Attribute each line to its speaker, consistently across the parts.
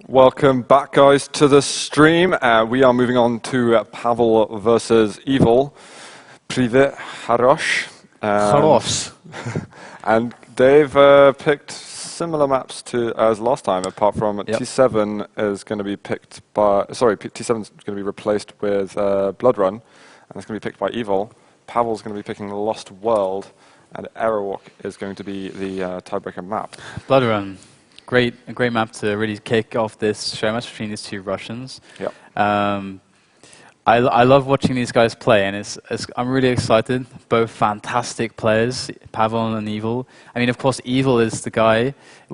Speaker 1: Welcome back, guys, to the stream. We are moving on to Pavel versus Evil. Privet Harosh.
Speaker 2: Harosh.
Speaker 1: And they've picked similar maps as last time, apart from T7 is going to be picked by... Sorry, T7 is going to be replaced with Blood Run, and it's going to be picked by Evil. Pavel's going to be picking the Lost World, and Aerowalk is going to be the tiebreaker map.
Speaker 2: Blood Run. A great map to really kick off this show match between these two Russians.
Speaker 1: Yep.
Speaker 2: I love watching these guys play, and I'm really excited. Both fantastic players, Pavel and Evil. I mean, of course, Evil is the guy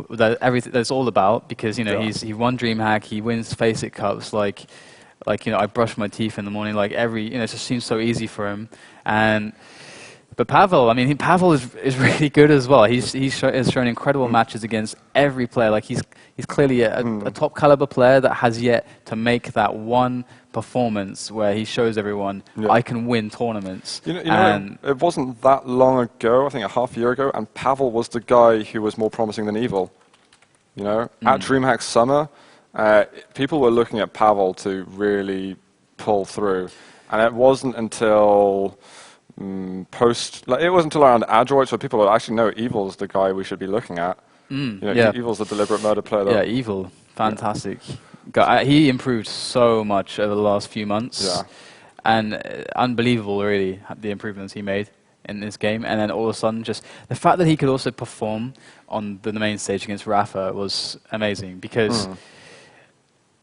Speaker 2: that that's all about, because he won DreamHack, he wins FACEIT Cups. Like I brush my teeth in the morning. Like it just seems so easy for him. But Pavel, I mean, Pavel is really good as well. Has shown incredible matches against every player. Like he's clearly a top caliber player that has yet to make that one performance where he shows everyone I can win tournaments.
Speaker 1: It wasn't that long ago, I think a half year ago, and Pavel was the guy who was more promising than Evil. At DreamHack Summer, people were looking at Pavel to really pull through, and it wasn't until it wasn't until around Adroit, so people would actually know Evil's the guy we should be looking at. Evil's the deliberate murder player, though.
Speaker 2: Yeah, Evil, fantastic. He improved so much over the last few months, and unbelievable, really, the improvements he made in this game. And then all of a sudden, just the fact that he could also perform on the main stage against Rafa was amazing, because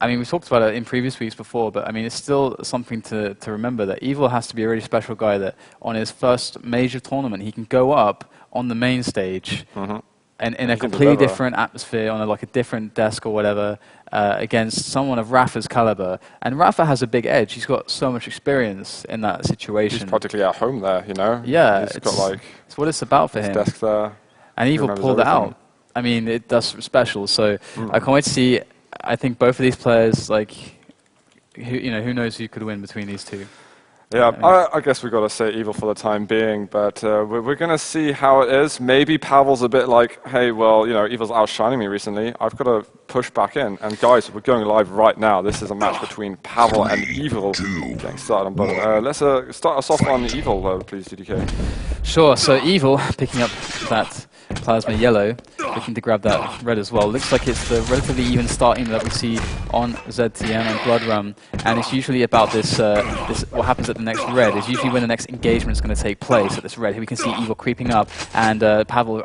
Speaker 2: I mean, we talked about it in previous weeks before, but I mean, it's still something to remember that Evil has to be a really special guy, that on his first major tournament, he can go up on the main stage and in a completely different atmosphere, on a different desk or whatever, against someone of Rafa's caliber. And Rafa has a big edge. He's got so much experience in that situation.
Speaker 1: He's practically at home there,
Speaker 2: Yeah,
Speaker 1: it's
Speaker 2: what it's about for him.
Speaker 1: Desk there.
Speaker 2: And Evil pulled it out. I mean, that's special. So I can't wait to see. I think both of these players, who knows who could win between these two.
Speaker 1: Yeah, I guess we've got to say Evil for the time being, but we're going to see how it is. Maybe Pavel's a bit like, hey, well, Evil's outshining me recently. I've got to push back in. And guys, we're going live right now. This is a match between Pavel and Evil. Getting started on bottom. Let's start us off on Evil, please, DDK.
Speaker 2: Sure, so Evil picking up that plasma yellow, looking to grab that red as well. Looks like it's the relatively even starting that we see on ZTM and Blood Run, and it's usually about this what happens at the next red is usually when the next engagement is going to take place at this red. Here we can see Evil creeping up, and Pavel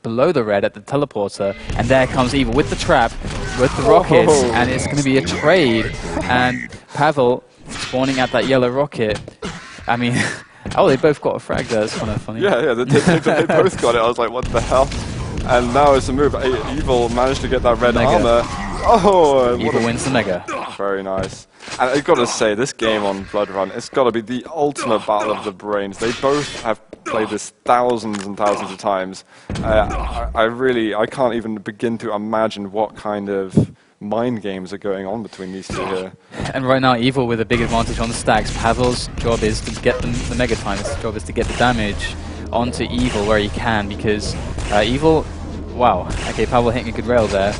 Speaker 2: below the red at the teleporter, and there comes Evil with the trap, with the rockets, and it's going to be a trade, and Pavel spawning at that yellow rocket. I mean, oh, they both got a frag there. That's kind of funny.
Speaker 1: Yeah, they both got it. I was like, what the hell? And now it's a move. Evil managed to get that red armor. Oh!
Speaker 2: Evil wins the Mega.
Speaker 1: Very nice. And I've got to say, this game on Blood Run, it's got to be the ultimate battle of the brains. They both have played this thousands and thousands of times. I can't even begin to imagine what kind of mind games are going on between these two here.
Speaker 2: And right now, Evil with a big advantage on the stacks. Pavel's job is to get the Mega Time. His job is to get the damage onto Evil where he can, because Evil, wow, okay, Pavel hitting a good rail there,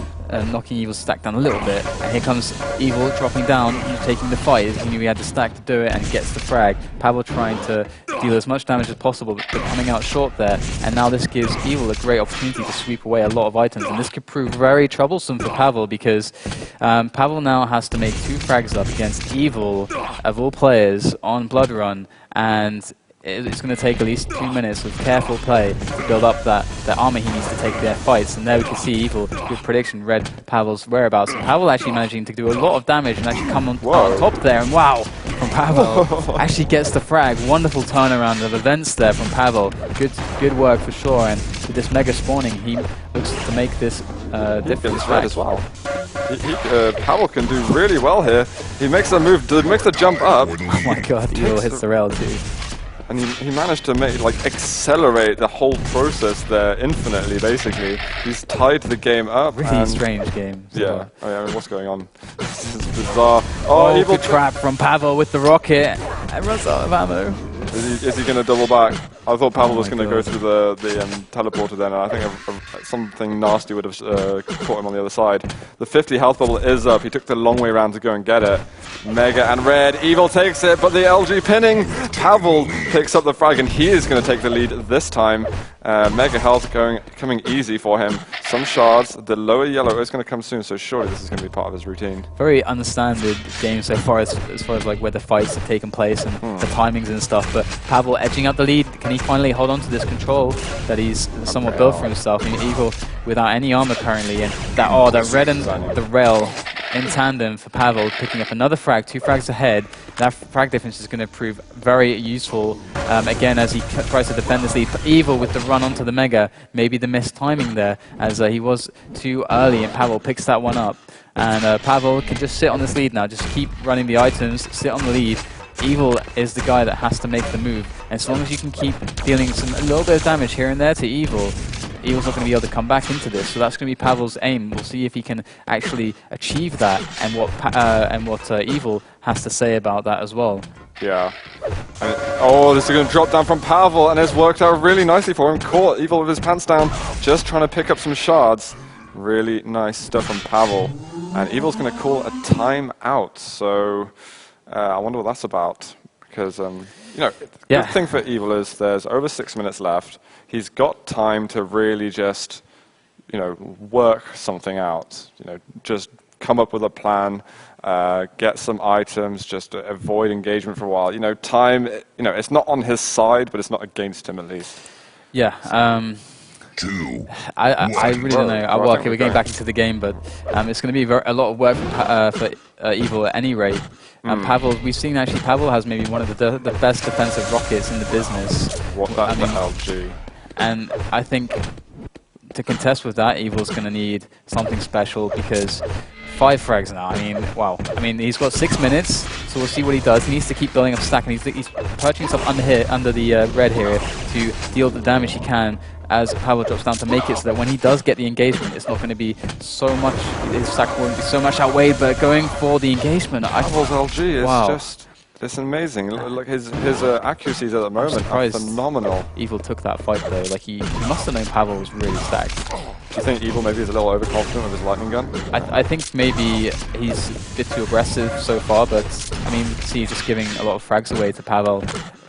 Speaker 2: knocking Evil's stack down a little bit. And here comes Evil dropping down, taking the fight. He knew he had the stack to do it, and he gets the frag. Pavel trying to deal as much damage as possible, but coming out short there. And now this gives Evil a great opportunity to sweep away a lot of items, and this could prove very troublesome for Pavel, because Pavel now has to make 2 frags up against Evil, of all players, on Blood Run, and it's going to take at least 2 minutes of careful play to build up that armor he needs to take their fights. And there we can see Evil, good prediction, read Pavel's whereabouts. And Pavel actually managing to do a lot of damage and actually come on top there. And wow, from Pavel, actually gets the frag. Wonderful turnaround of events there from Pavel. Good work for sure. And with this Mega spawning, he looks to make this difference
Speaker 1: as well. Pavel can do really well here. He makes the move, makes the jump up.
Speaker 2: Oh my god, Evil hits the rail too.
Speaker 1: And he managed to accelerate the whole process there infinitely, basically. He's tied the game up.
Speaker 2: Really strange game.
Speaker 1: Yeah. Oh yeah, what's going on? This is bizarre.
Speaker 2: Oh, Evil trap from Pavel with the rocket. And runs out of ammo.
Speaker 1: Is he going to double back? I thought Pavel was
Speaker 2: my
Speaker 1: going to go
Speaker 2: God.
Speaker 1: through the teleporter then, and I think something nasty would have caught him on the other side. The 50 health bubble is up. He took the long way around to go and get it. Mega and Red. Evil takes it, but the LG pinning. Pavel picks up the frag, and he is going to take the lead this time. Mega health coming easy for him. Some shards. The lower yellow is going to come soon, so surely this is going to be part of his routine.
Speaker 2: Very understanded game so far as like where the fights have taken place and the timings and stuff. But Pavel edging out the lead. Can he finally hold on to this control that he's somewhat built for himself? I mean, Evil without any armor currently, and that red and the rail in tandem for Pavel, picking up another frag, 2 frags ahead. That frag difference is going to prove very useful again as he tries to defend this lead. Evil with the run onto the Mega, maybe the missed timing there as he was too early, and Pavel picks that one up. And Pavel can just sit on this lead now, just keep running the items, sit on the lead. Evil is the guy that has to make the move. And as long as you can keep dealing a little bit of damage here and there to Evil, Evil's not going to be able to come back into this. So that's going to be Pavel's aim. We'll see if he can actually achieve that and what Evil has to say about that as well.
Speaker 1: Yeah. Oh, this is going to drop down from Pavel, and it's worked out really nicely for him. Caught Evil with his pants down, just trying to pick up some shards. Really nice stuff from Pavel. And Evil's going to call a timeout. So I wonder what that's about. Because, you know, the good thing for Evil is there's over 6 minutes left. He's got time to really just, you know, work something out. You know, just come up with a plan, get some items, just avoid engagement for a while. You know, time, you know, it's not on his side, but it's not against him at least.
Speaker 2: Yeah. I really don't know. Well, okay, we're getting back into the game, but it's going to be a lot of work for Evil at any rate. Pavel, we've seen actually Pavel has maybe one of the best defensive rockets in the business.
Speaker 1: That's the LG.
Speaker 2: And I think to contest with that, Evil's going to need something special because 5 frags now. I mean, wow. I mean, he's got 6 minutes, so we'll see what he does. He needs to keep building up stack, and he's perching himself under the red here to deal the damage he can as Pavel drops down to make it so that when he does get the engagement, it's not going to be so much, his stack won't be so much outweighed, but going for the engagement.
Speaker 1: Pavel's LG is just, it's amazing. Look, his accuracies at the moment are phenomenal.
Speaker 2: Evil took that fight though, like he must have known Pavel was really stacked.
Speaker 1: Do you think Evil maybe is a little overconfident with his lightning gun?
Speaker 2: I think maybe he's a bit too aggressive so far, but I mean, we can see just giving a lot of frags away to Pavel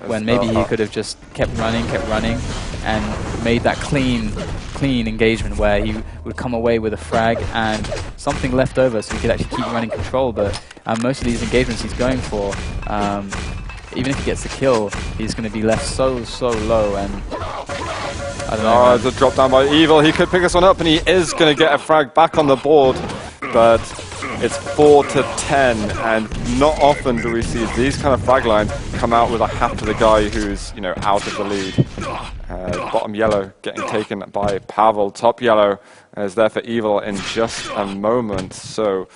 Speaker 2: when maybe he could have just kept running, and made that clean engagement where he would come away with a frag and something left over so he could actually keep running control. But most of these engagements he's going for, even if he gets the kill, he's going to be left so low, and I don't know.
Speaker 1: Oh, it's a drop down by Evil. He could pick this one up, and he is going to get a frag back on the board, but it's 4-10, and not often do we see these kind of frag lines come out with a hat to the guy who's, you know, out of the lead. Bottom yellow getting taken by Pavel. Top yellow is there for Evil in just a moment. So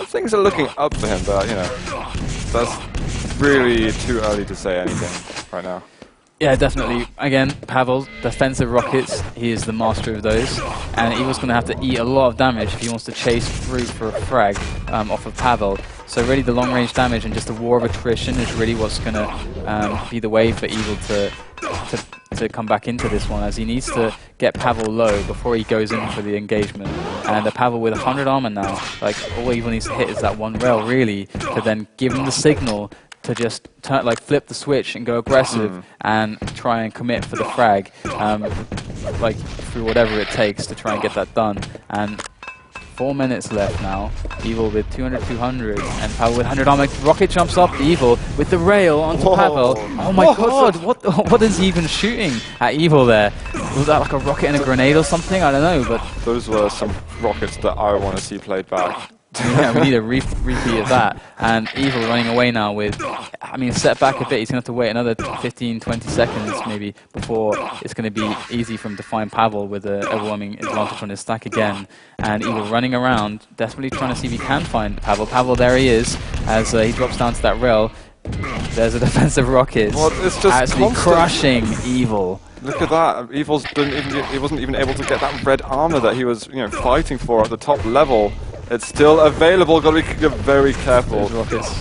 Speaker 1: things are looking up for him, but, you know, that's really too early to say anything right now.
Speaker 2: Yeah, definitely. Again, Pavel, defensive rockets, he is the master of those. And Evil's going to have to eat a lot of damage if he wants to chase through for a frag off of Pavel. So really the long-range damage and just a war of attrition is really what's going to be the way for Evil to come back into this one, as he needs to get Pavel low before he goes in for the engagement. And Pavel with 100 armor now, like all Evil needs to hit is that one rail really to then give him the signal to just flip the switch and go aggressive and try and commit for the frag, like through whatever it takes to try and get that done. And 4 minutes left now. Evil with 200, and Pavel with 100 armor. Rocket jumps up. Evil with the rail onto Pavel. Oh my god! What is he even shooting at Evil there? Was that like a rocket and a grenade or something? I don't know. But
Speaker 1: those were some rockets that I want to see played back.
Speaker 2: Yeah, we need a repeat of that. And Evil running away now with, I mean, set back a bit. He's going to have to wait another 15, 20 seconds maybe before it's going to be easy for him to find Pavel with an overwhelming advantage on his stack again. And Evil running around, desperately trying to see if he can find Pavel. Pavel, there he is, as he drops down to that rail. There's a defensive rocket.
Speaker 1: Well, it's just
Speaker 2: actually crushing Evil.
Speaker 1: Look at that. He wasn't even able to get that red armor that he was, fighting for at the top level. It's still available. Got to be very careful.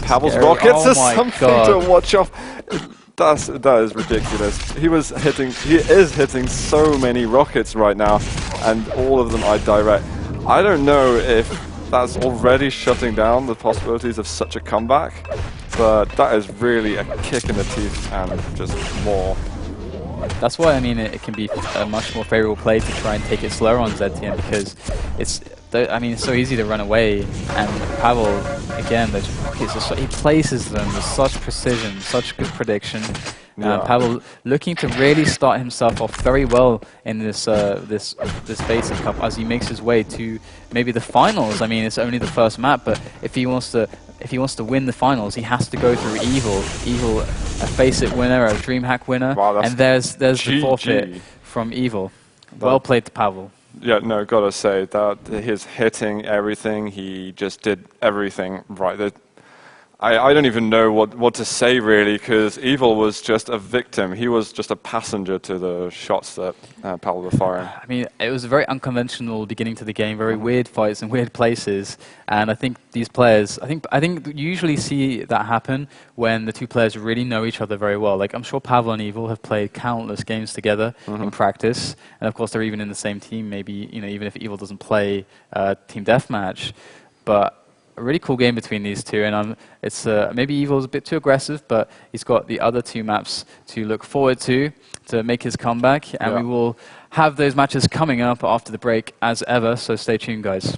Speaker 1: Pavel's rockets is something to watch off. That is ridiculous. He is hitting so many rockets right now, and all of them are direct. I don't know if that's already shutting down the possibilities of such a comeback, but that is really a kick in the teeth and just more.
Speaker 2: That's why, I mean, it can be a much more favorable play to try and take it slower on ZTN, because it's so easy to run away, and Pavel, again, those rockets are he places them with such precision, such good prediction.
Speaker 1: Yeah.
Speaker 2: Pavel looking to really start himself off very well in this this FACEIT Cup as he makes his way to maybe the finals. I mean, it's only the first map, but if he wants to win the finals, he has to go through Evil. Evil, a FACEIT winner, a DreamHack winner,
Speaker 1: wow,
Speaker 2: and there's the forfeit from Evil. Well played to Pavel.
Speaker 1: Yeah, no, gotta say that he's hitting everything. He just did everything right. I don't even know what to say really, because Evil was just a victim. He was just a passenger to the shots that Pavel was firing.
Speaker 2: I mean, it was a very unconventional beginning to the game, very weird fights in weird places, and I think these players, I think you usually see that happen when the two players really know each other very well. Like, I'm sure Pavel and Evil have played countless games together in practice, and of course they're even in the same team. Maybe, you know, even if Evil doesn't play team deathmatch, but a really cool game between these two, and it's maybe Evil's a bit too aggressive, but he's got the other two maps to look forward to make his comeback, and we will have those matches coming up after the break as ever, so stay tuned, guys.